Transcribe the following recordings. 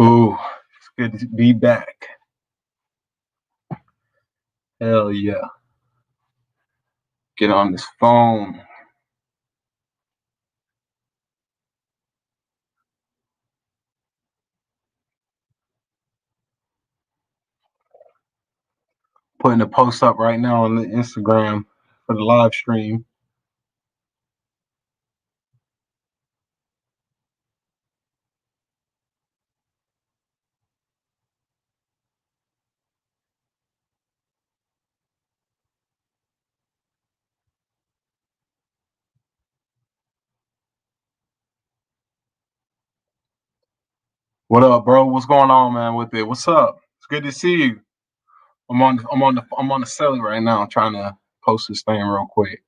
Ooh, it's good to be back. Hell yeah. Get on this phone. Putting a post up right now on the Instagram for the live stream. What up, bro? What's going on, man, with it? What's up? It's good to see you. I'm on the celly right now. I'm trying to post this thing real quick.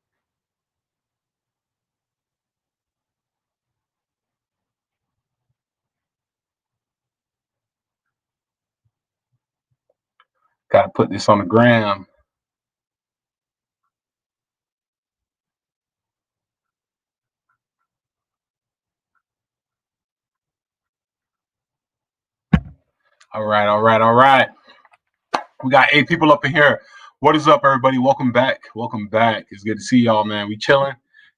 Gotta put this on the gram. All right. We got 8 people up in here. What is up, everybody? Welcome back. It's good to see y'all, man. We chilling,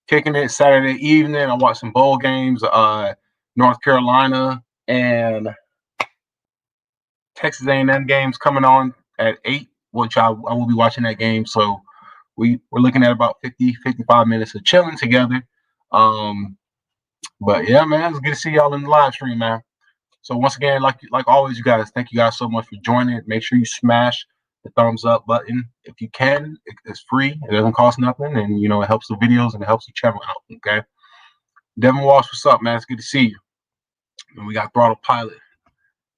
kicking it Saturday evening. I watched some bowl games. North Carolina and Texas A&M games coming on at 8, which I will be watching that game. So we're looking at about 55 minutes of chilling together. But yeah, man, it's good to see y'all in the live stream, man. So once again, like always, you guys, thank you guys so much for joining. Make sure you smash the thumbs up button if you can. It's free. It doesn't cost nothing, and it helps the videos and it helps the channel out. Okay, Devin Walsh, what's up, man? It's good to see you. And we got Throttle Pilot,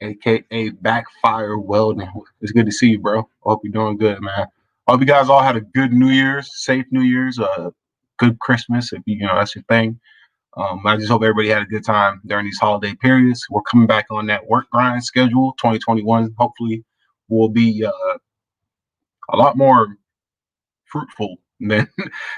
aka Backfire Welding. It's good to see you, bro. I hope you're doing good, man. I hope you guys all had a good New Year's, safe New Year's, good Christmas if that's your thing. I just hope everybody had a good time during these holiday periods. We're coming back on that work grind schedule. 2021 hopefully will be a lot more fruitful than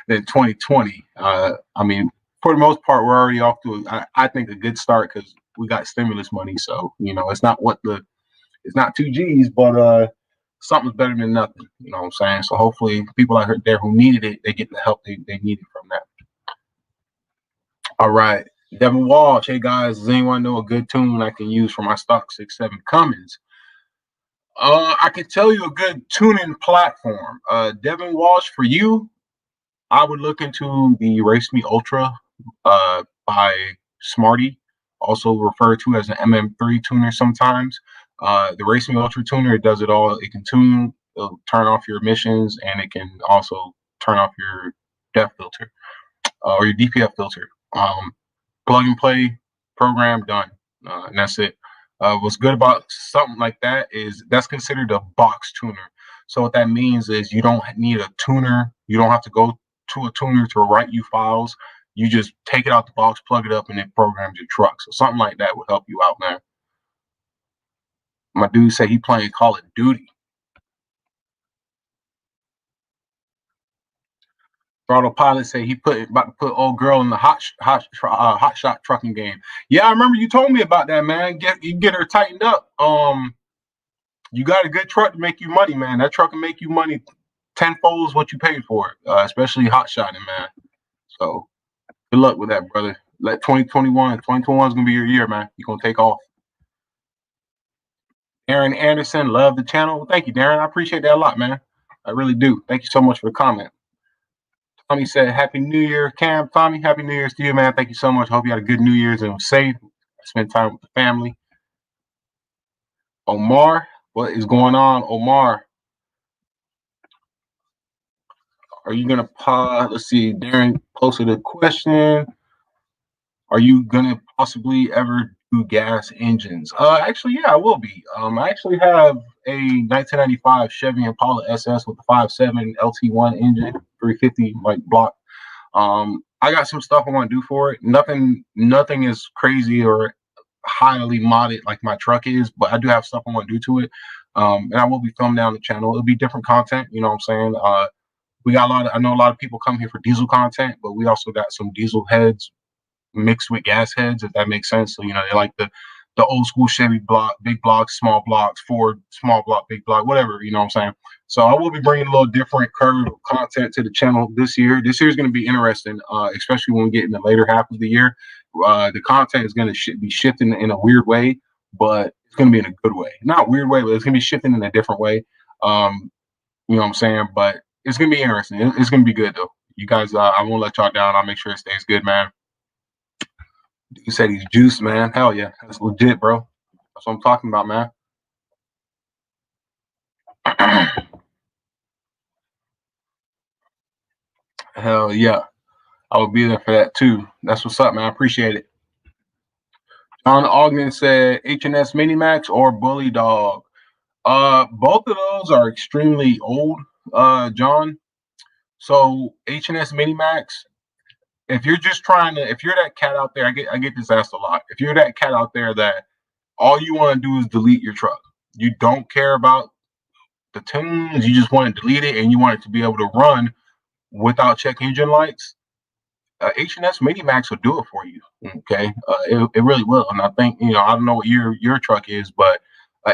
2020. I mean, for the most part, we're already off to I think a good start because we got stimulus money. So it's not it's not 2 G's, but something's better than nothing. You know what I'm saying? So hopefully, people out there who needed it, they get the help they needed from that. All right. Devin Walsh, hey guys, does anyone know a good tune I can use for my stock 6-7 Cummins? I can tell you a good tuning platform. Devin Walsh, for you, I would look into the Race Me Ultra by Smarty, also referred to as an MM3 tuner sometimes. The Race Me Ultra tuner, it does it all. It can tune, it'll turn off your emissions, and it can also turn off your DEF filter or your DPF filter. Plug and play, program, done, and that's it. What's good about something like that is that's considered a box tuner. So what that means is you don't need a tuner. You don't have to go to a tuner to write you files. You just take it out the box, plug it up, and it programs your truck. So something like that would help you out, man. My dude said he playing Call of Duty. Throttle Pilot say he about to put old girl in the hot shot trucking game. Yeah, I remember you told me about that, man. Get her tightened up. You got a good truck to make you money, man. That truck can make you money tenfold what you paid for it, especially hot shotting, man. So good luck with that, brother. Let 2021 is gonna be your year, man. You're gonna take off. Aaron Anderson, love the channel. Thank you, Darren. I appreciate that a lot, man. I really do. Thank you so much for the comment. Tommy said, Happy New Year, Cam. Tommy, Happy New Year's to you, man. Thank you so much. Hope you had a good New Year's and was safe. Spend time with the family. Omar, what is going on, Omar? Are you gonna let's see, Darren posted a question. Are you gonna possibly ever do gas engines? Actually, yeah, I will be. I actually have a 1995 Chevy Impala SS with the 5.7 LT1 engine, 350 block. I got some stuff I want to do for it. Nothing is crazy or highly modded like my truck is, but I do have stuff I want to do to it. And I will be filming down the channel. It'll be different content, you know what I'm saying? We got I know a lot of people come here for diesel content, but we also got some diesel heads mixed with gas heads, if that makes sense. So, they like the the old school Chevy block, big blocks, small blocks, Ford, small block, big block, whatever, you know what I'm saying? So I will be bringing a little different curve of content to the channel this year. This year is going to be interesting, especially when we get in the later half of the year. The content is going to be shifting in a weird way, but it's going to be in a good way. Not weird way, but it's going to be shifting in a different way. You know what I'm saying? But it's going to be interesting. It's going to be good, though. You guys, I won't let y'all down. I'll make sure it stays good, man. You said he's juiced, man. Hell yeah. That's legit, bro. That's what I'm talking about, man. Hell yeah. I will be there for that too. That's what's up, man. I appreciate it. John Ogden said H&S Minimax or Bully Dog. Both of those are extremely old, John. So H&S Minimax, if you're just trying to, if you're that cat out there, I get this asked a lot. If you're that cat out there that all you want to do is delete your truck, you don't care about the tunes, you just want to delete it and you want it to be able to run without check engine lights, H&S Minimax will do it for you. Okay, it really will. And I think, you know, I don't know what your truck is, but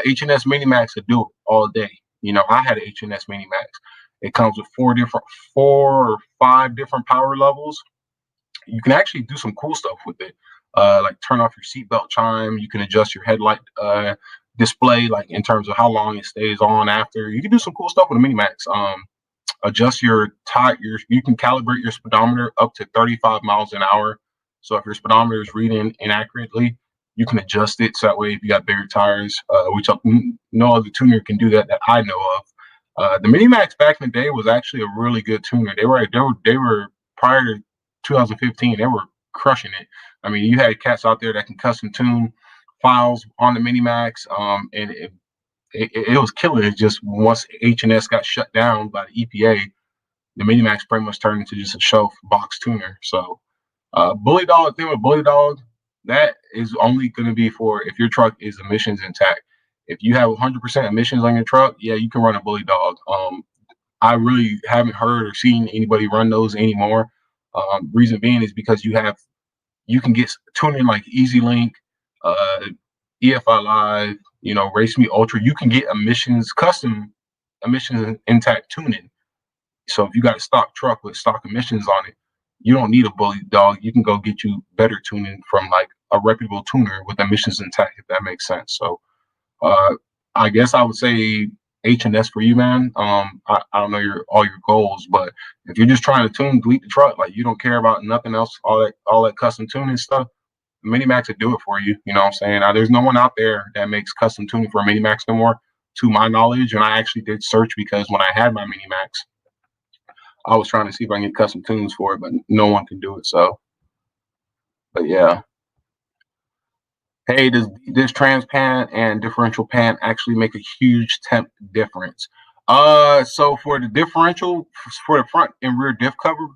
H&S Minimax will do it all day. You know, I had an H&S Minimax. It comes with four or five different power levels. You can actually do some cool stuff with it, like turn off your seatbelt chime. You can adjust your headlight display, like in terms of how long it stays on after. You can do some cool stuff with a Minimax. Adjust your tire. You can calibrate your speedometer up to 35 miles an hour. So if your speedometer is reading inaccurately, you can adjust it. So that way, if you got bigger tires, which no other tuner can do that I know of. The Minimax back in the day was actually a really good tuner. They were prior to 2015. They were crushing it. I mean, you had cats out there that can custom tune files on the Minimax, and it was killing it. Just once H&S got shut down by the EPA, the Minimax pretty much turned into just a shelf box tuner. So, Bully Dog, thing with Bully Dog, that is only going to be for if your truck is emissions intact. If you have 100% emissions on your truck, yeah, you can run a Bully Dog. I really haven't heard or seen anybody run those anymore. Reason being is because you can get tuning like EasyLink, EFI Live, you know, Race Me Ultra. You can get custom emissions intact tuning. So if you got a stock truck with stock emissions on it, you don't need a Bully Dog. You can go get you better tuning from like a reputable tuner with emissions intact, if that makes sense. So I guess I would say H&S for you, man. I don't know all your goals, but if you're just trying to tune, delete the truck, like you don't care about nothing else, all that custom tuning stuff, Minimax would do it for you. You know what I'm saying? There's no one out there that makes custom tuning for a Minimax no more, to my knowledge. And I actually did search because when I had my Minimax, I was trying to see if I can get custom tunes for it, but no one can do it. So, but yeah. Hey, does this trans pan and differential pan actually make a huge temp difference? So for the differential, for the front and rear diff cover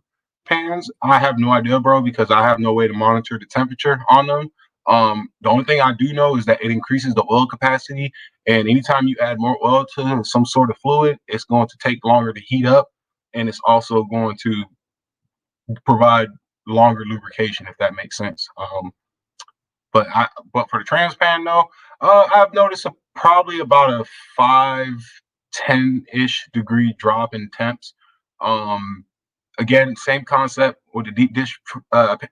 pans, I have no idea, bro, because I have no way to monitor the temperature on them. The only thing I do know is that it increases the oil capacity, and anytime you add more oil to some sort of fluid, it's going to take longer to heat up, and it's also going to provide longer lubrication, if that makes sense. But for the trans pan though, I've noticed probably about a 5-10-ish degree drop in temps. Again, same concept with the deep dish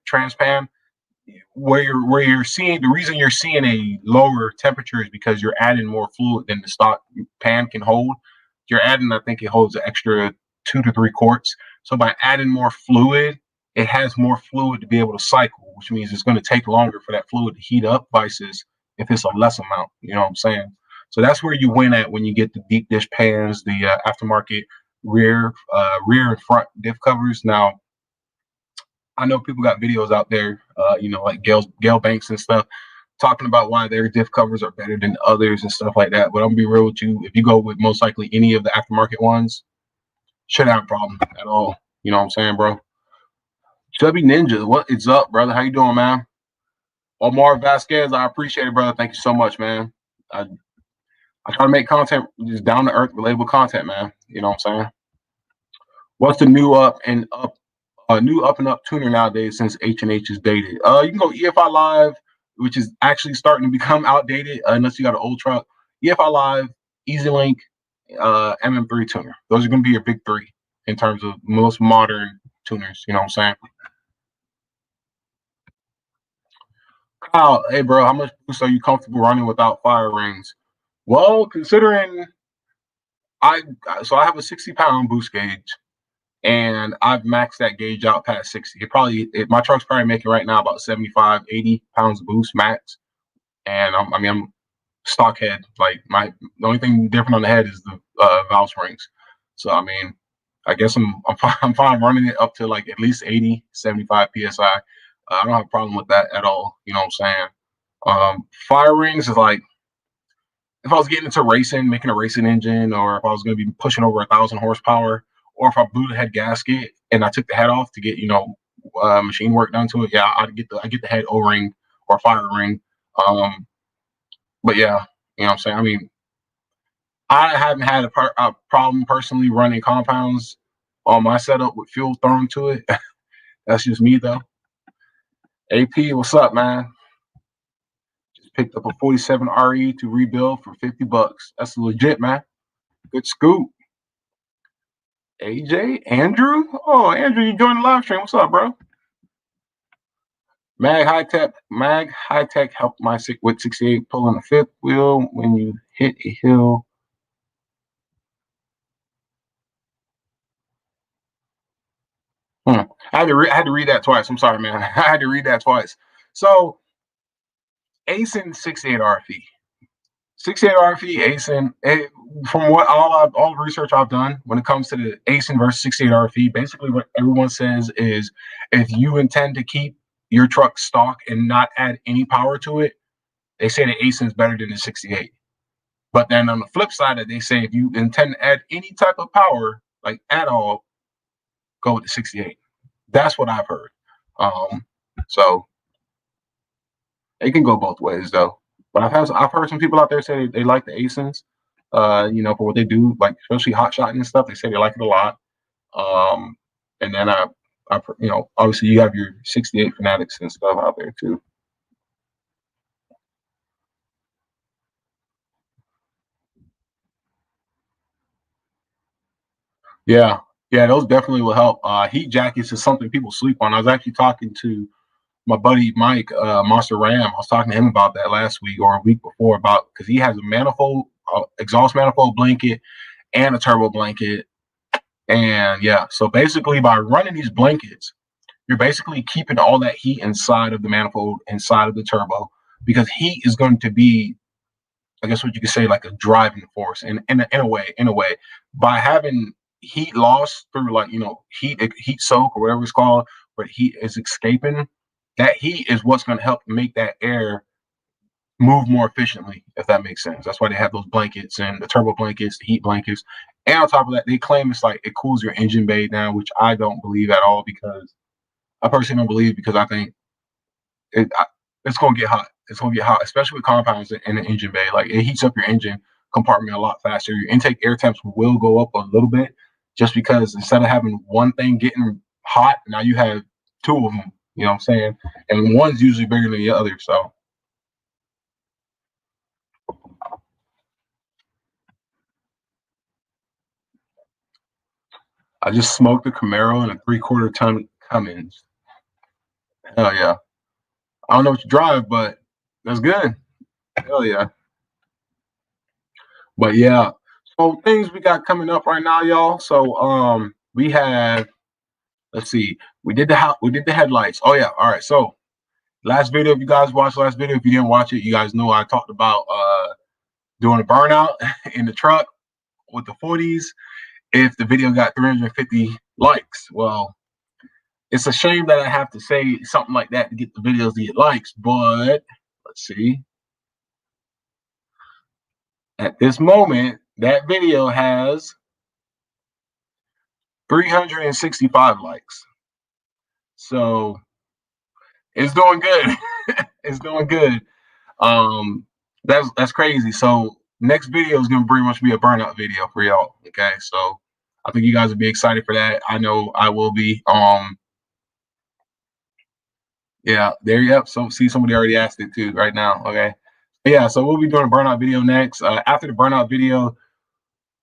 trans pan, where you're seeing, the reason you're seeing a lower temperature is because you're adding more fluid than the stock pan can hold. You're adding, I think it holds an extra 2 to 3 quarts. So by adding more fluid, it has more fluid to be able to cycle, which means it's going to take longer for that fluid to heat up versus if it's a less amount. You know what I'm saying? So that's where you win at when you get the deep dish pans, the aftermarket rear and front diff covers. Now, I know people got videos out there, you know, like Gail Banks and stuff, talking about why their diff covers are better than others and stuff like that. But I'm gonna be real with you. If you go with most likely any of the aftermarket ones, shouldn't have a problem at all. You know what I'm saying, bro? Chubby Ninja, what is up, brother? How you doing, man? Omar Vasquez, I appreciate it, brother. Thank you so much, man. I try to make content just down to earth, relatable content, man. You know what I'm saying? What's the new up and up tuner nowadays since H&H is dated? You can go EFI Live, which is actually starting to become outdated unless you got an old truck. EFI Live, EasyLink, MM3 tuner. Those are going to be your big three in terms of most modern tuners. You know what I'm saying? Kyle, hey bro, how much boost are you comfortable running without fire rings? Well, considering I I have a 60-pound boost gauge, and I've maxed that gauge out past 60. My truck's probably making right now about 75, 80 pounds of boost max, and I'm stock head. Like the only thing different on the head is the valve springs. So I mean, I guess I'm fine running it up to like at least 80, 75 psi. I don't have a problem with that at all. You know what I'm saying? Fire rings is like if I was getting into racing, making a racing engine, or if I was going to be pushing over 1,000 horsepower, or if I blew the head gasket and I took the head off to get machine work done to it, yeah, I get the head O ring or fire ring. But yeah, you know what I'm saying. I mean, I haven't had a problem personally running compounds on my setup with fuel thrown to it. That's just me though. AP, what's up, man? Just picked up a 47 RE to rebuild for $50. That's legit, man. Good scoop. AJ, Andrew. Oh, Andrew, you joined the live stream. What's up, bro? Mag High Tech helped my with 68 pulling the fifth wheel when you hit a hill. I had to read that twice. I'm sorry, man. I had to read that twice. So, ASIN 68 RFE. 68 RFE, ASIN. From what all the research I've done when it comes to the ASIN versus 68 RFE, basically what everyone says is if you intend to keep your truck stock and not add any power to it, they say the ASIN is better than the 68. But then on the flip side, they say if you intend to add any type of power, like at all, go with the 68. That's what I've heard. So it can go both ways though. But I've heard some people out there say they like the ASINs, for what they do, like especially hot shotting and stuff. They say they like it a lot. And then obviously you have your 68 fanatics and stuff out there too. Yeah, those definitely will help. Heat jackets is something people sleep on. I was actually talking to my buddy Mike, Monster Ram. I was talking to him about that last week or a week before because he has a manifold, exhaust manifold blanket and a turbo blanket. And yeah, so basically by running these blankets, you're basically keeping all that heat inside of the manifold, inside of the turbo, because heat is going to be, I guess what you could say, like a driving force in a way, by having heat loss through heat soak or whatever it's called, but heat is escaping. That heat is what's going to help make that air move more efficiently, if that makes sense. That's why they have those blankets and the turbo blankets, the heat blankets. And on top of that, they claim it's like it cools your engine bay down, which I don't believe at all because I personally don't believe because I think it's going to get hot. It's going to get hot, especially with compounds in the engine bay. Like it heats up your engine compartment a lot faster. Your intake air temps will go up a little bit just because instead of having one thing getting hot, now you have two of them. You know what I'm saying? And one's usually bigger than the other. So I just smoked a Camaro and a 3/4 ton Cummins. Hell yeah. I don't know what you drive, but that's good. Hell yeah. But yeah. So things we got coming up right now, y'all. So we have, let's see, we did the headlights. Oh yeah. All right. So last video, if you guys watched the last video, if you didn't watch it, you guys know I talked about doing a burnout in the truck with the 40s if the video got 350 likes. Well, it's a shame that I have to say something like that to get the videos to get likes, but let's see. At this moment, that video has 365 likes. So it's doing good. It's doing good. That's crazy. So next video is gonna pretty much be a burnout video for y'all. Okay, so I think you guys will be excited for that. I know I will be. Yeah, there you go. So see, somebody already asked it too right now. Okay. Yeah, so we'll be doing a burnout video next. After the burnout video,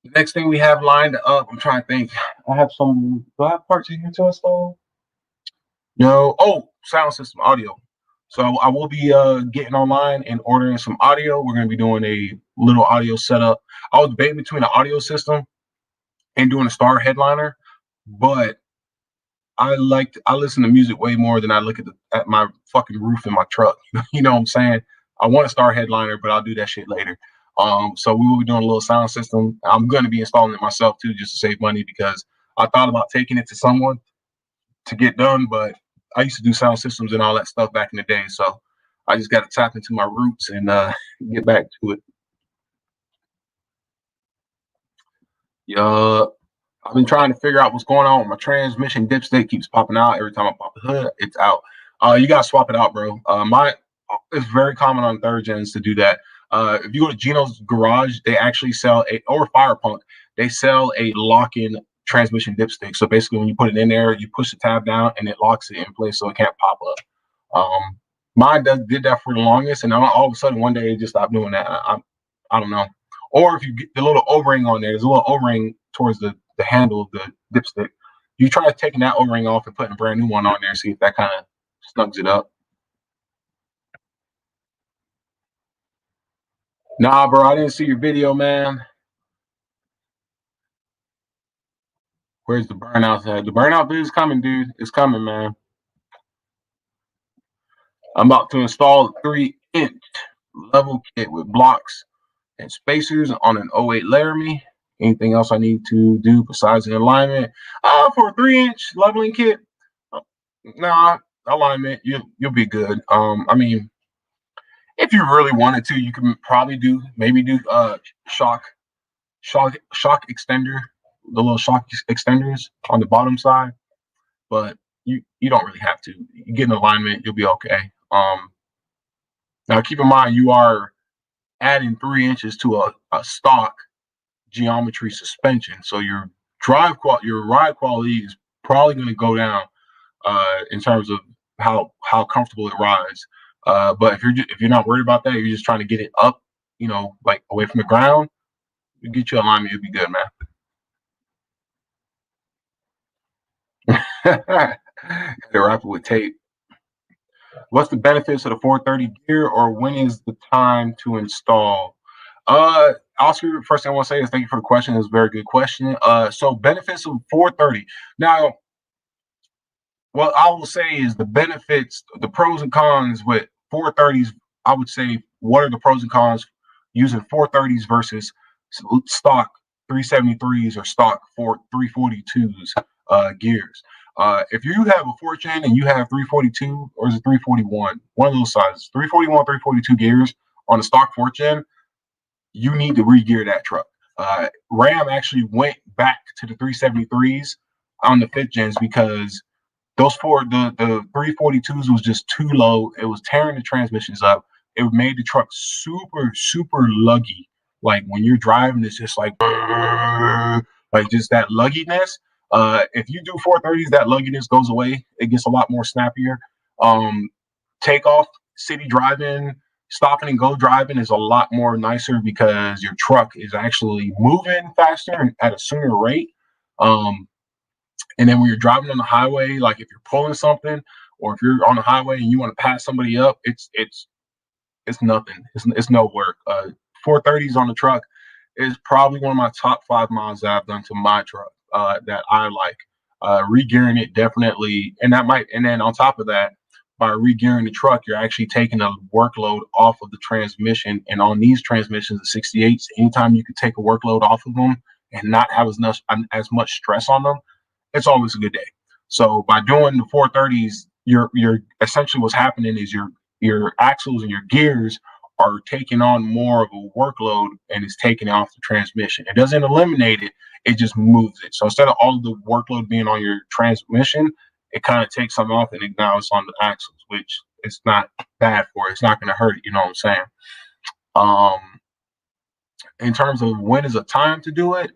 the next thing we have lined up, I'm trying to think. I have some. Do I have parts in here to install? No. Oh, sound system audio. So I will be getting online and ordering some audio. We're going to be doing a little audio setup. I was debating between an audio system and doing a star headliner, but I listen to music way more than I look at my fucking roof in my truck. You know what I'm saying? I want to start headliner, but I'll do that shit later. So we will be doing a little sound system. I'm going to be installing it myself too, just to save money because I thought about taking it to someone to get done, but I used to do sound systems and all that stuff back in the day. So I just got to tap into my roots and get back to it. Yeah. I've been trying to figure out what's going on with my transmission dipstick. Keeps popping out every time I pop the hood. It's out. You gotta swap it out, bro. It's very common on third gens to do that. If you go to Geno's Garage, they actually sell or Fire Punk. They sell a lock-in transmission dipstick. So basically, when you put it in there, you push the tab down and it locks it in place so it can't pop up. Mine did that for the longest, and all of a sudden one day it just stopped doing that. I don't know. Or if you get the little O-ring on there, there's a little O-ring towards the handle of the dipstick. You try taking that O-ring off and putting a brand new one on there, see if that kind of snugs it up. Nah, bro, I didn't see your video, man. Where's the burnout at? The burnout bit is coming, dude. It's coming, man. I'm about to install a 3-inch level kit with blocks and spacers on an '08 Laramie. Anything else I need to do besides an alignment? For a 3-inch leveling kit, uh, nah, alignment, you'll be good. I mean, if you really wanted to, you can probably maybe do shock extender, the little shock extenders on the bottom side, but you don't really have to. You get an alignment, you'll be okay. Now keep in mind you are adding 3 inches to a stock geometry suspension, so your ride quality is probably going to go down in terms of how comfortable it rides. But if you're not worried about that, you're just trying to get it up, like away from the ground. You get your alignment, you'll be good, man. Gotta wrap it with tape. What's the benefits of the 430 gear, or when is the time to install? Oscar, first thing I want to say is thank you for the question. It's a very good question. So benefits of 430. Now, what I will say is the benefits, the pros and cons with 430s. I would say, what are the pros and cons using 430s versus stock 373s or stock 342s gears? If you have a fortune and you have 342 or is it 341, one of those sizes, 341, 342 gears on a stock fortune, you need to re-gear that truck. Ram actually went back to the 373s on the fifth gens because the 342s was just too low. It was tearing the transmissions up. It made the truck super, super luggy. Like when you're driving, it's just like just that lugginess. If you do 430s, that lugginess goes away. It gets a lot more snappier. Takeoff, city driving, stopping and go driving is a lot more nicer because your truck is actually moving faster and at a sooner rate. And then when you're driving on the highway, like if you're pulling something or if you're on the highway and you want to pass somebody up, it's nothing. It's no work. 430s on the truck is probably one of my top 5 miles that I've done to my truck that I like. Regearing it definitely, and then on top of that, by regearing the truck, you're actually taking a workload off of the transmission. And on these transmissions, the 68s, anytime you can take a workload off of them and not have as much stress on them, it's always a good day. So by doing the 430s, you're essentially what's happening is your axles and your gears are taking on more of a workload and it's taking off the transmission. It doesn't eliminate it, it just moves it. So instead of all of the workload being on your transmission, it kind of takes some off and now it's on the axles, which it's not bad for it. It's not going to hurt it, you know what I'm saying? In terms of when is a time to do it,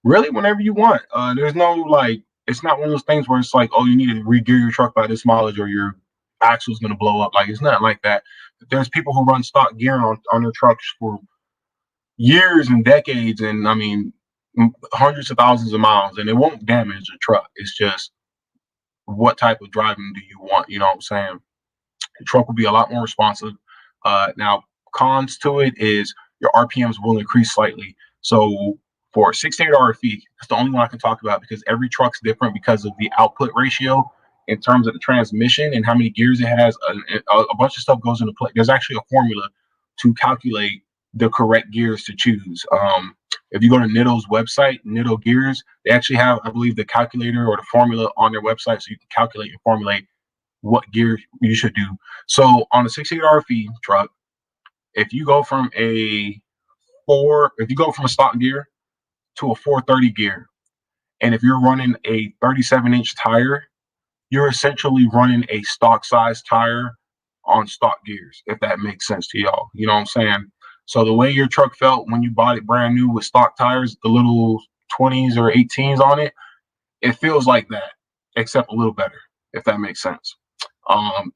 really whenever you want. There's no it's not one of those things where it's like, oh, you need to re-gear your truck by this mileage or axle is going to blow up. Like, it's not like that. There's people who run stock gear on their trucks for years and decades, and I mean, hundreds of thousands of miles, and it won't damage the truck. It's just what type of driving do you want? You know what I'm saying? The truck will be a lot more responsive. Now, cons to it is your RPMs will increase slightly. So for 68 RFE, that's the only one I can talk about because every truck's different because of the output ratio in terms of the transmission and how many gears it has. A bunch of stuff goes into play. There's actually a formula to calculate the correct gears to choose. If you go to Nitto's website, Nitto Gears, they actually have, I believe, the calculator or the formula on their website, so you can calculate and formulate what gear you should do. So on a 68 RFE truck, if you go from a stock gear to a 430 gear, and if you're running a 37-inch tire, you're essentially running a stock size tire on stock gears, if that makes sense to y'all. You know what I'm saying? So the way your truck felt when you bought it brand new with stock tires, the little 20s or 18s on it, it feels like that, except a little better, if that makes sense.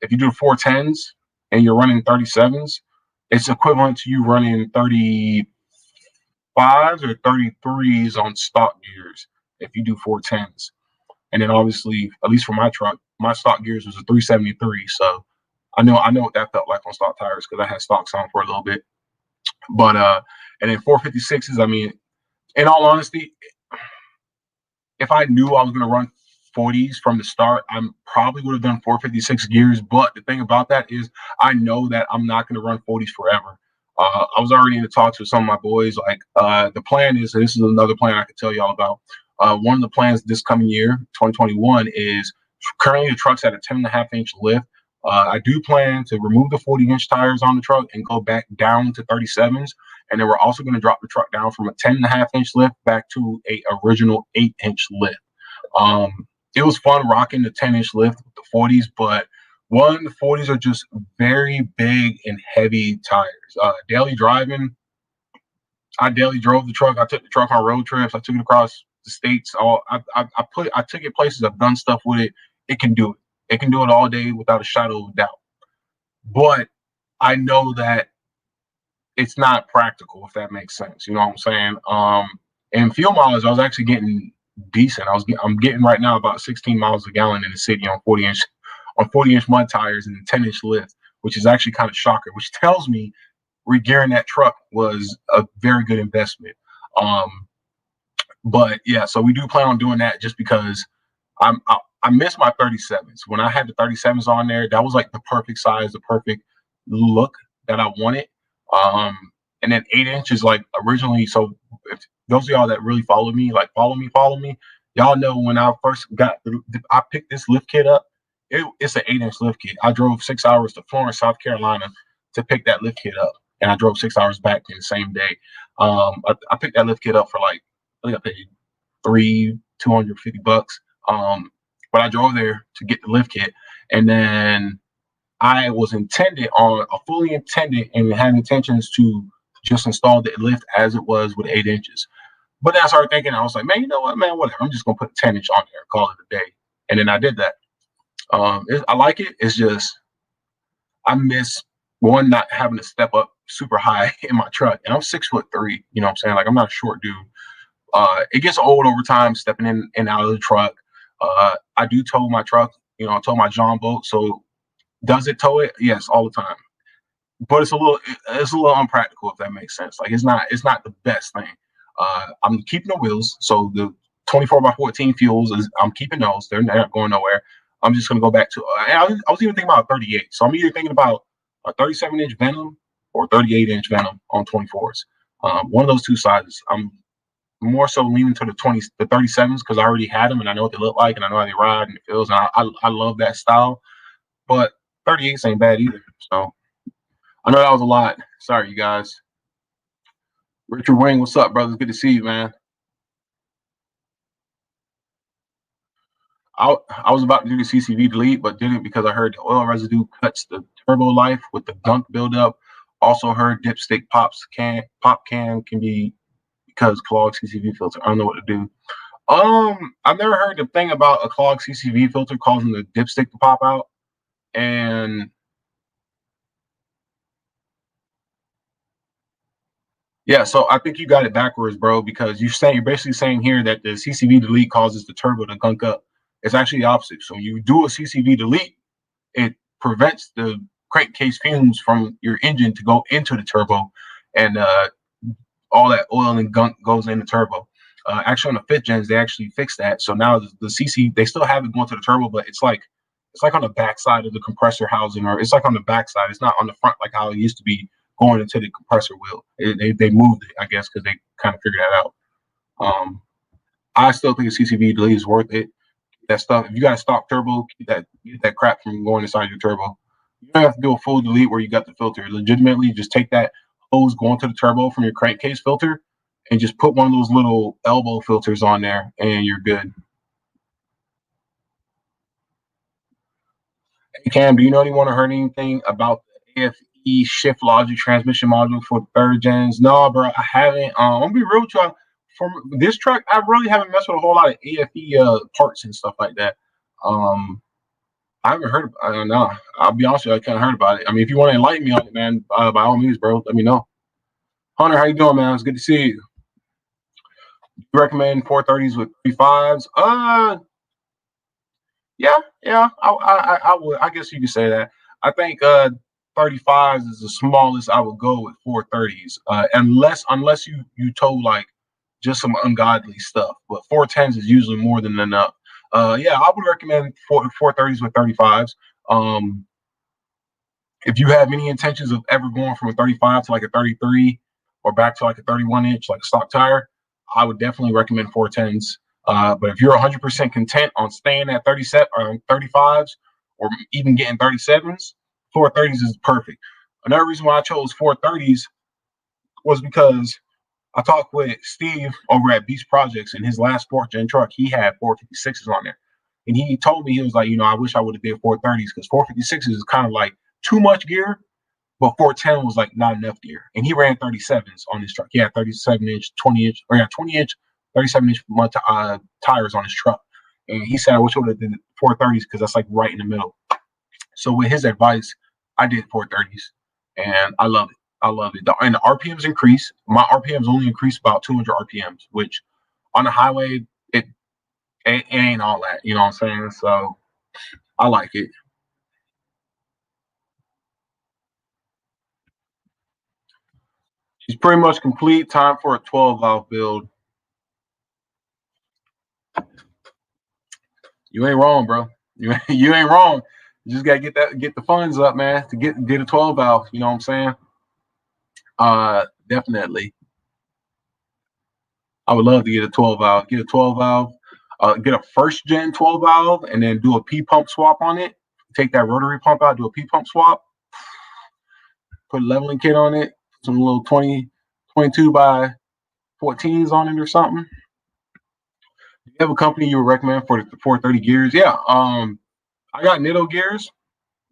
If you do 410s and you're running 37s, it's equivalent to you running 35s or 33s on stock gears if you do 410s. And then obviously, at least for my truck, my stock gears was a 373. So I know what that felt like on stock tires because I had stocks on for a little bit. But and then 456s, I mean, in all honesty, if I knew I was going to run 40s from the start, I probably would have done 456 gears. But the thing about that is I know that I'm not going to run 40s forever. I was already in the talks with some of my boys. Like the plan is, this is another plan I could tell y'all about. One of the plans this coming year, 2021, is currently the truck's at a 10.5-inch lift. I do plan to remove the 40-inch tires on the truck and go back down to 37s. And then we're also going to drop the truck down from a 10.5-inch lift back to a original 8-inch lift. It was fun rocking the 10-inch lift with the 40s, but one, the 40s are just very big and heavy tires. Daily driving, I daily drove the truck. I took the truck on road trips. I took it across the states. I took it places. I've done stuff with it. It can do it. It can do it all day without a shadow of a doubt. But I know that it's not practical, if that makes sense. You know what I'm saying? And fuel mileage, I was actually getting decent. I'm getting right now about 16 miles a gallon in the city on 40-inch mud tires and 10-inch lift, which is actually kind of shocking, which tells me regearing that truck was a very good investment. But yeah, so we do plan on doing that just because I miss my 37s. When I had the 37s on there, that was like the perfect size, the perfect look that I wanted. And then 8-inch is like originally. So if those of y'all that really follow me, follow me, y'all know when I first I picked this lift kit up. It's an 8-inch lift kit. I drove 6 hours to Florence, South Carolina, to pick that lift kit up, and I drove 6 hours back in the same day. I picked that lift kit up for like, I think I paid $250. But I drove there to get the lift kit, and then I was fully intended and had intentions to just install the lift as it was with 8 inches. But then I started thinking, I was like, man, you know what, man, whatever. I'm just gonna put a 10-inch on there, call it a day. And then I did that. I like it. It's just I miss one, not having to step up super high in my truck. And I'm 6'3", you know what I'm saying? Like, I'm not a short dude. It gets old over time stepping in and out of the truck. I do tow my truck, I tow my John boat. So does it tow it? Yes, all the time. But it's a little unpractical, if that makes sense. Like, it's not the best thing. I'm keeping the wheels, so the 24x14 fuels I'm keeping those. They're not going nowhere. I'm just gonna go back to. I was even thinking about 38. So I'm either thinking about a 37-inch Venom or 38-inch Venom on 24s. One of those two sizes. I'm more so leaning to the 37s because I already had them and I know what they look like and I know how they ride and it feels. And I love that style. But 38s ain't bad either. So I know that was a lot. Sorry, you guys. Richard Wing, what's up, brother? Good to see you, man. I was about to do the CCV delete, but didn't because I heard the oil residue cuts the turbo life with the gunk buildup. Also heard dipstick pop can be because clogged CCV filter. I don't know what to do. I've never heard the thing about a clogged CCV filter causing the dipstick to pop out. And yeah, so I think you got it backwards, bro, because you're basically saying here that the CCV delete causes the turbo to gunk up. It's actually the opposite. So you do a CCV delete, it prevents the crankcase fumes from your engine to go into the turbo, and all that oil and gunk goes in the turbo. Actually, on the fifth gens, they actually fixed that. So now the CC, they still have it going to the turbo, but it's like on the backside of the compressor housing, or it's like on the backside. It's not on the front like how it used to be going into the compressor wheel. They moved it, I guess, because they kind of figured that out. I still think the CCV delete is worth it. That stuff, if you got a stock turbo, get that crap from going inside your turbo. You don't have to do a full delete where you got the filter. Legitimately, just take that hose going to the turbo from your crankcase filter and just put one of those little elbow filters on there, and you're good. Hey Cam, do you know anyone or heard anything about the AFE shift logic transmission module for third gens? No, bro, I haven't. I'm gonna be real with you. For this truck, I really haven't messed with a whole lot of AFE parts and stuff like that. I haven't heard. I don't know. I'll be honest with you, I kind of heard about it. I mean, if you want to enlighten me on it, man, by all means, bro, let me know. Hunter, how you doing, man? It's good to see you. You recommend 430s with 35s? Yeah. I would. I guess you could say that. I think 35s is the smallest I would go with 430s, unless you tow like just some ungodly stuff. But 410s is usually more than enough. Yeah, I would recommend 430s with 35s. If you have any intentions of ever going from a 35 to like a 33 or back to like a 31 inch, like a stock tire, I would definitely recommend 410s. But if you're 100% content on staying at 37 or 35s or even getting 37s, 430s is perfect. Another reason why I chose 430s was because I talked with Steve over at Beast Projects, and his last fourth gen truck, he had 456s on there. And he told me, he was like, I wish I would have did 430s because 456s is kind of like too much gear, but 410 was like not enough gear. And he ran 37s on his truck. He had 37 inch, 20 inch, 20 inch, 37 inch tires on his truck. And he said, I wish I would have did 430s because that's like right in the middle. So with his advice, I did 430s, and I love it. I love it. And the RPMs increase. My RPMs only increase about 200 RPMs, which on the highway, it ain't all that. You know what I'm saying? So I like it. She's pretty much complete. Time for a 12 valve build. You ain't wrong, bro. You ain't wrong. You just gotta get the funds up, man, to get a 12 valve. You know what I'm saying? Definitely. I would love to get a 12 valve. Get a 12 valve. Get a first gen 12 valve, and then do a P pump swap on it. Take that rotary pump out, do a P pump swap. Put a leveling kit on it. Some little 22 by 14s on it or something. Do you have a company you would recommend for the 430 gears? Yeah. I got Nitto gears.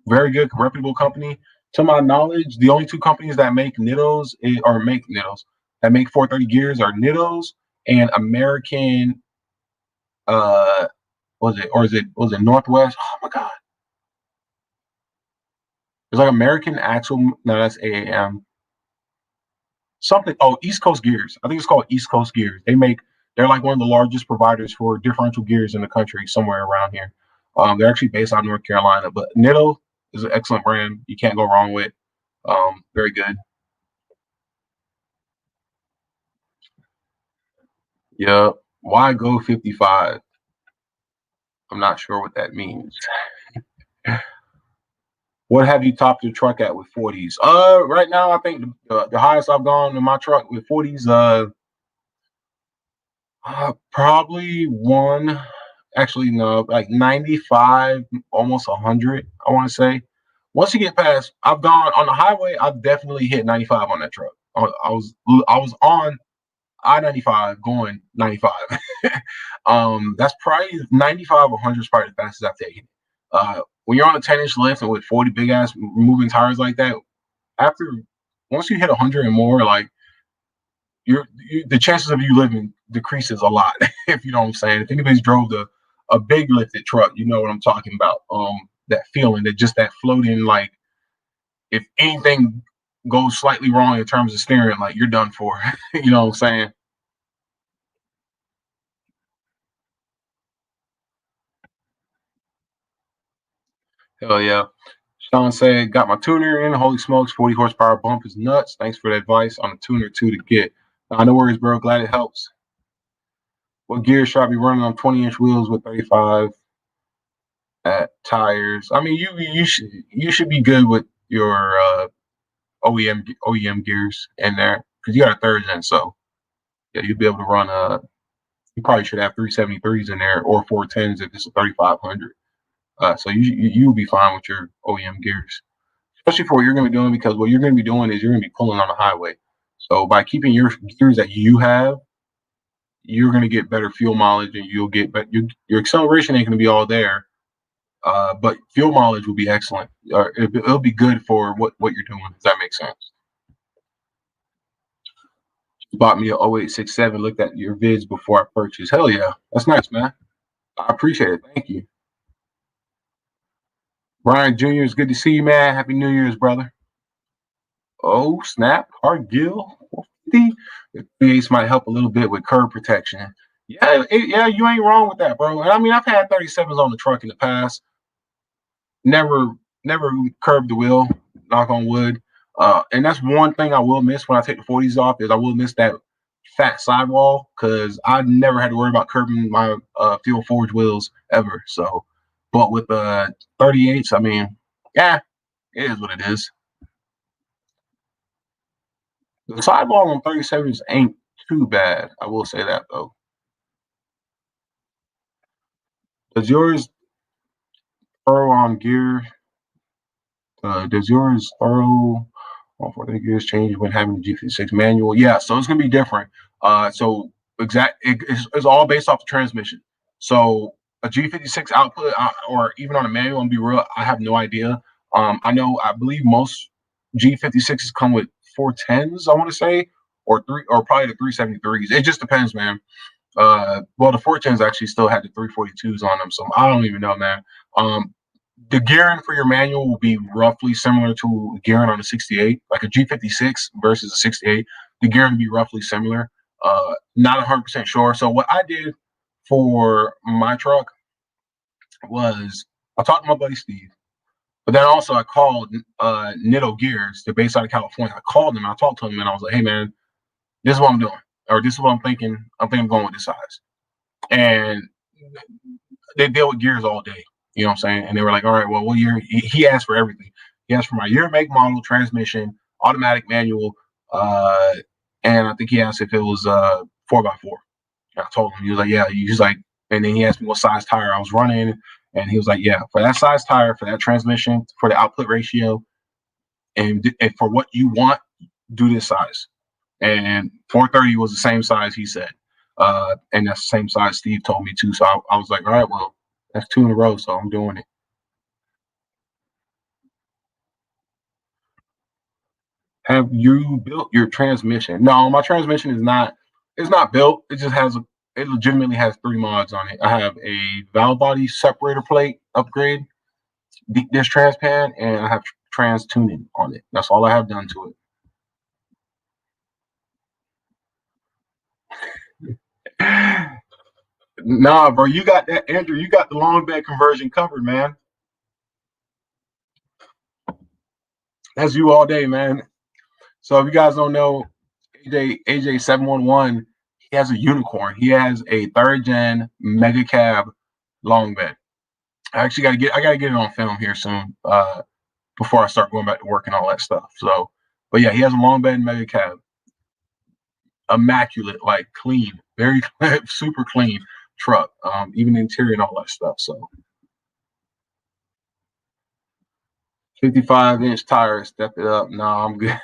Very good, reputable company. To my knowledge, the only two companies that make Nittos that make 430 gears are Nittos and American. Was it Northwest? Oh my God, there's like American Axle. No, that's AAM. Something. Oh, East Coast Gears. I think it's called East Coast Gears. They're like one of the largest providers for differential gears in the country, somewhere around here. They're actually based out of North Carolina, but Nitto is an excellent brand. You can't go wrong with. Very good. Yeah. Why go 55? I'm not sure what that means. What have you topped your truck at with 40s? Right now I think the highest I've gone in my truck with 40s, probably one. Actually, no, like 95, almost 100. I want to say. Once you get past, I've gone on the highway. I've definitely hit 95 on that truck. I was on I-95 going 95. That's probably 95 or 100 is probably the fastest I've taken. When you're on a 10-inch lift and with 40 big ass moving tires like that, after once you hit 100 and more, like the chances of you living decreases a lot. If you know what I'm saying. If anybody's drove a big lifted truck, you know what I'm talking about. that feeling, that just that floating, like if anything goes slightly wrong in terms of steering, like you're done for. You know what I'm saying? Hell yeah. Sean said, got my tuner in. Holy smokes, 40 horsepower bump is nuts. Thanks for the advice on the tuner too to get. No worries, bro. Glad it helps. What gear should I be running on 20-inch wheels with 35 at tires? I mean, you should be good with your OEM gears in there because you got a third gen, so yeah, you'll be able to run. You probably should have 373s in there or 410s if it's a 3500. So you'll be fine with your OEM gears, especially for what you're going to be doing, because what you're going to be doing is you're going to be pulling on the highway. So by keeping your gears that you have, you're going to get better fuel mileage, and you'll get better. Your acceleration ain't going to be all there, but fuel mileage will be excellent. It'll be good for what you're doing. Does that make sense? Bought me a 0867. Looked at your vids before I purchased. Hell yeah, that's nice, man. I appreciate it. Thank you. Brian Jr., it's good to see you, man. Happy New Year's, brother. Oh, snap. Cargill. 450. The 3/8 might help a little bit with curb protection. Yeah, yeah, you ain't wrong with that, bro. And I mean, I've had 37s on the truck in the past. Never, never curbed the wheel, knock on wood. And that's one thing I will miss when I take the 40s off, is I will miss that fat sidewall, because I never had to worry about curbing my fuel forge wheels ever. So, but with the 38s, I mean, yeah, it is what it is. The sidewall on 37s ain't too bad. I will say that though. Does yours throw on gear? Does yours throw all four gears change when having the G56 manual? Yeah, so it's gonna be different. So it's all based off the transmission. So a G56 output, or even on a manual, and be real, I have no idea. I believe most G56s come with 410s, I want to say, or probably the 373s. It just depends, man. Well, the 410s actually still had the 342s on them, so I don't even know, man. The gearing for your manual will be roughly similar to gearing on a 68, like a G56 versus a 68. The gearing will be roughly similar. Not 100% sure. So what I did for my truck was I talked to my buddy Steve, but then also I called Nitto Gears. They're based out of California. I called them and I talked to them and I was like, hey man, this is what I'm doing, or this is what I'm thinking. I'm thinking I'm going with this size. And they deal with gears all day. You know what I'm saying? And they were like, all right, well, what year? He asked for everything. He asked for my year, make, model, transmission, automatic, manual, uh, and I think he asked if it was 4x4. And I told him. He was like, yeah. He's like, and then he asked me what size tire I was running, and he was like, yeah, for that size tire, for that transmission, for the output ratio, and for what you want, do this size. And 430 was the same size he said. And that's the same size Steve told me too. So I was like, all right, well, that's two in a row, so I'm doing it. Have you built your transmission? No, my transmission is not. It's not built. It just has a. It legitimately has three mods on it. I have a valve body separator plate upgrade, deep dish transpan, and I have trans tuning on it. That's all I have done to it. Nah, bro, you got that, Andrew. You got the long bed conversion covered, man. That's you all day, man. So if you guys don't know, AJ 711, he has a unicorn. He has a third gen mega cab long bed. I gotta get it on film here soon, before I start going back to work and all that stuff. So, but yeah, he has a long bed mega cab, immaculate, like clean, very super clean truck. Even the interior and all that stuff. So 55-inch tires, step it up. No, I'm good.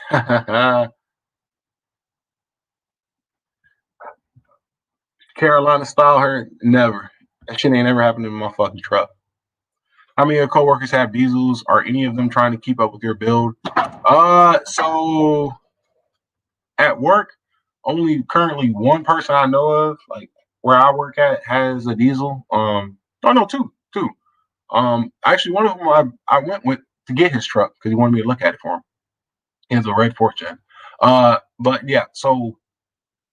Carolina style her, never. That shit ain't ever happened in my fucking truck. How many of your coworkers have diesels? Are any of them trying to keep up with your build? So at work, only currently one person I know of, like where I work at, has a diesel. Oh no, two. Actually, one of them I went with to get his truck because he wanted me to look at it for him. It's a red fortune. But yeah, so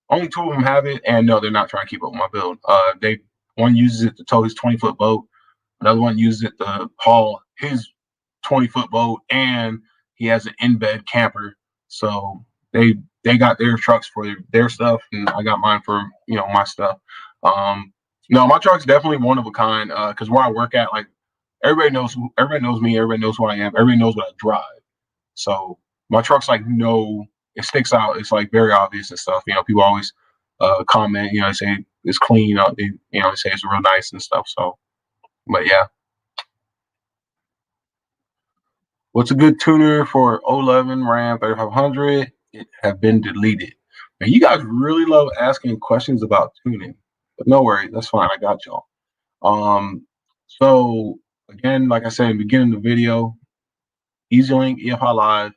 only two of them have it, and no, they're not trying to keep up with my build. They one uses it to tow his 20-foot boat, another one uses it to haul his 20-foot boat, and he has an in-bed camper. So they got their trucks for their stuff, and I got mine for my stuff. Um, no, my truck's definitely one of a kind. Because where I work at, like everybody knows me, everybody knows who I am, everybody knows what I drive. So my truck's like it sticks out. It's like very obvious and stuff. People always comment. They say it's clean. They say it's real nice and stuff. So, but yeah. What's a good tuner for 011 Ram 3500? It have been deleted. And you guys really love asking questions about tuning, but no worries, that's fine. I got y'all. So again, like I said in the beginning of the video, EasyLink, EFI Live,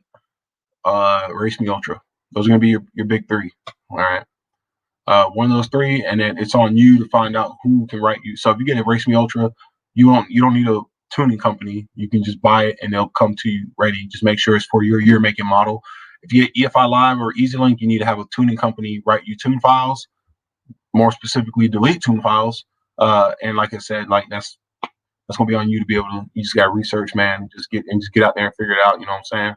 Race Me Ultra. Those are gonna be your big three. All right. One of those three, and then it's on you to find out who can write you. So if you get a Race Me Ultra, you don't need a tuning company. You can just buy it and they'll come to you ready. Just make sure it's for your year, make, and model. If you get EFI Live or EasyLink, you need to have a tuning company write you tune files, more specifically delete tune files. And like I said, like that's gonna be on you to be able to. You just got to research, man. Just get out there and figure it out. You know what I'm saying?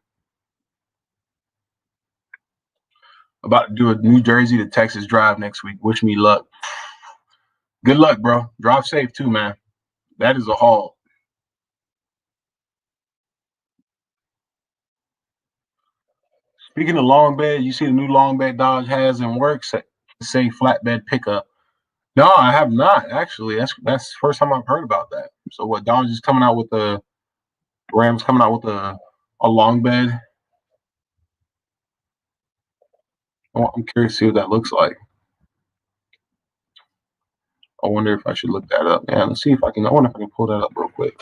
About to do a New Jersey to Texas drive next week. Wish me luck. Good luck, bro. Drive safe too, man. That is a haul. Speaking of long bed, you see the new long bed Dodge has in works. Say flatbed pickup. No, I have not actually. That's the first time I've heard about that. So what Dodge is coming out with the Rams coming out with a long bed. I'm curious to see what that looks like. I wonder if I should look that up. Yeah, let's see if I can. I wonder if I can pull that up real quick.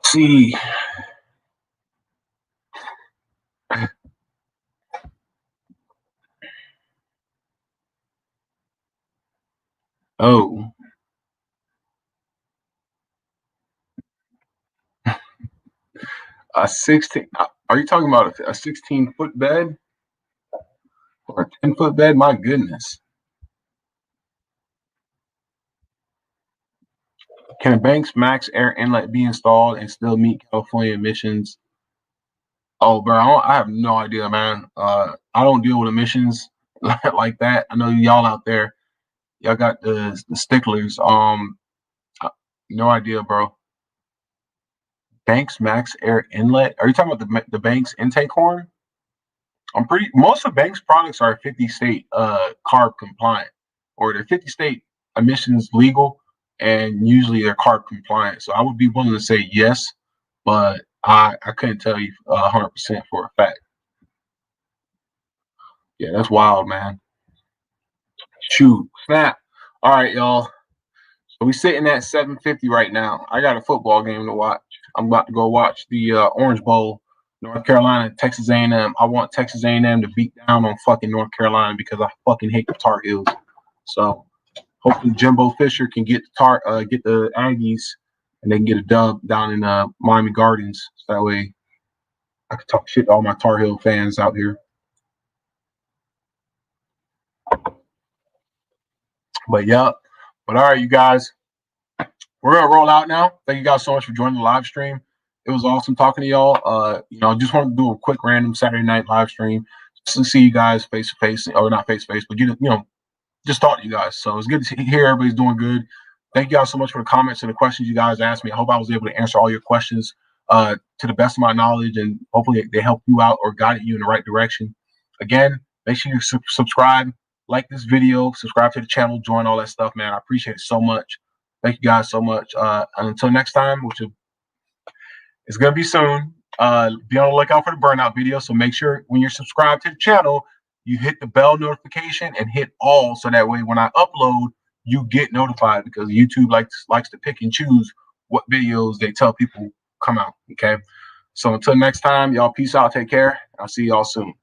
See. Oh. A 16. Are you talking about a 16-foot bed or a 10-foot bed? My goodness. Can a Banks Max Air Inlet be installed and still meet California emissions? Oh, bro, I have no idea, man. I don't deal with emissions like that. I know y'all out there, y'all got the sticklers. No idea, bro. Banks Max Air Inlet. Are you talking about the Banks intake horn? Most of Banks products are 50 state CARB compliant, or they're 50 state emissions legal, and usually they're CARB compliant. So I would be willing to say yes, but I couldn't tell you 100% for a fact. Yeah, that's wild, man. Shoot, snap. All right, y'all. So we sitting at 7:50 right now. I got a football game to watch. I'm about to go watch the Orange Bowl, North Carolina, Texas A&M. I want Texas A&M to beat down on fucking North Carolina because I fucking hate the Tar Heels. So hopefully Jimbo Fisher can get the Aggies, and they can get a dub down in Miami Gardens. So that way I can talk shit to all my Tar Heel fans out here. But yeah. But all right, you guys. We're gonna roll out now. Thank you guys so much for joining the live stream. It was awesome talking to y'all. I just wanted to do a quick random Saturday night live stream just to see you guys face to face, or not face to face, but just talk to you guys. So it's good to hear everybody's doing good. Thank you guys so much for the comments and the questions you guys asked me. I hope I was able to answer all your questions to the best of my knowledge, and hopefully they helped you out or guided you in the right direction. Again, make sure you subscribe, like this video, subscribe to the channel, join all that stuff, man. I appreciate it so much. Thank you guys so much. And until next time, which is going to be soon, be on the lookout for the burnout video. So make sure when you're subscribed to the channel, you hit the bell notification and hit all, so that way when I upload, you get notified, because YouTube likes to pick and choose what videos they tell people come out. Okay. So until next time, y'all, peace out. Take care. I'll see y'all soon.